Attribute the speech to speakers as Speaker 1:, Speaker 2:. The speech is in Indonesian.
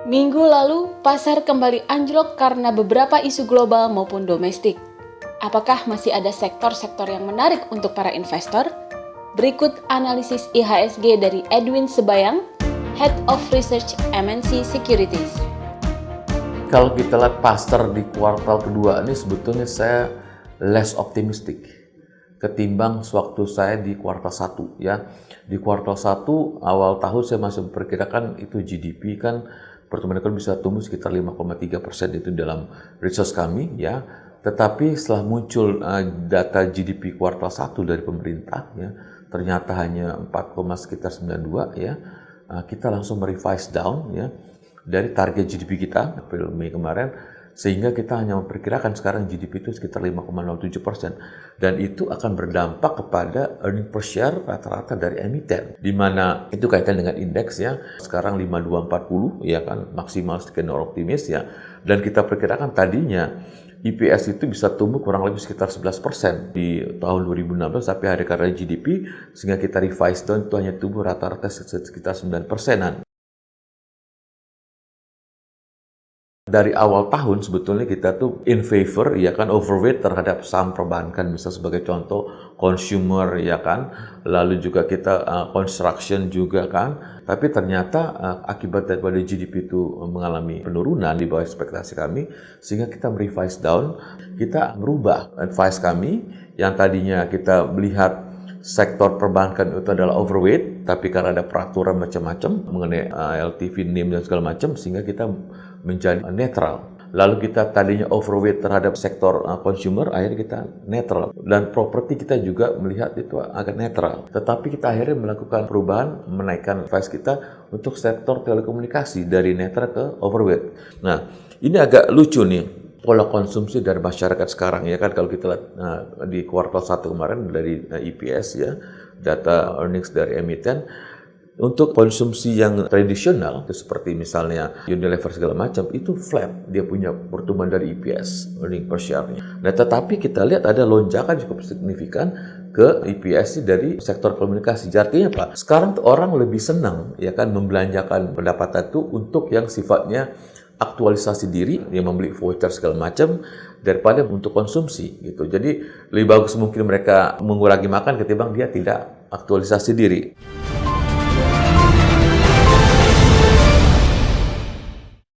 Speaker 1: Minggu lalu, pasar kembali anjlok karena beberapa isu global maupun domestik. Apakah masih ada sektor-sektor yang menarik untuk para investor? Berikut analisis IHSG dari Edwin Sebayang, Head of Research MNC Securities.
Speaker 2: Kalau kita lihat pasar di kuartal kedua ini sebetulnya saya less optimistic ketimbang sewaktu saya di kuartal 1 ya. Di kuartal 1 awal tahun saya masih memperkirakan itu GDP kan pertumbuhan ekonomi bisa tumbuh sekitar 5,3% itu dalam research kami ya. Tetapi setelah muncul data GDP kuartal 1 dari pemerintah ya, ternyata hanya 4,92 ya. Kita langsung merevise down ya dari target GDP kita April Mei kemarin, sehingga kita hanya memperkirakan sekarang GDP itu sekitar 5,07%, dan itu akan berdampak kepada earning per share rata-rata dari emiten, di mana itu kaitan dengan indeks ya, sekarang 5240 ya kan, maksimal skenario optimis ya, dan kita perkirakan tadinya EPS itu bisa tumbuh kurang lebih sekitar 11% di tahun 2016, tapi hari karena GDP sehingga kita revise down itu hanya tumbuh rata-rata sekitar 9%-an. Dari awal tahun sebetulnya kita tuh in favor ya kan, overweight terhadap saham perbankan, misalnya sebagai contoh consumer ya kan, lalu juga kita construction juga kan, tapi ternyata akibat daripada GDP itu mengalami penurunan di bawah ekspektasi kami, sehingga kita merevise down, kita merubah advice kami yang tadinya kita melihat sektor perbankan itu adalah overweight, tapi karena ada peraturan macam-macam mengenai LTV, NIM dan segala macam, sehingga kita menjadi netral. Lalu kita tadinya overweight terhadap sektor consumer, akhirnya kita netral. Dan properti kita juga melihat itu agak netral. Tetapi kita akhirnya melakukan perubahan, menaikkan advice kita untuk sektor telekomunikasi dari netral ke overweight. Nah, ini agak lucu nih pola konsumsi dari masyarakat sekarang ya kan. Kalau kita lihat di kuartal 1 kemarin dari EPS ya, data earnings dari emiten, untuk konsumsi yang tradisional itu seperti misalnya Unilever segala macam itu flat, dia punya pertumbuhan dari EPS earning per share-nya. Nah, tetapi kita lihat ada lonjakan cukup signifikan ke EPS dari sektor komunikasi. Artinya apa? Sekarang tuh orang lebih senang ya kan membelanjakan pendapatan itu untuk yang sifatnya aktualisasi diri, yang membeli voucher segala macam, daripada untuk konsumsi gitu. Jadi lebih bagus mungkin mereka mengurangi makan ketimbang dia tidak aktualisasi diri.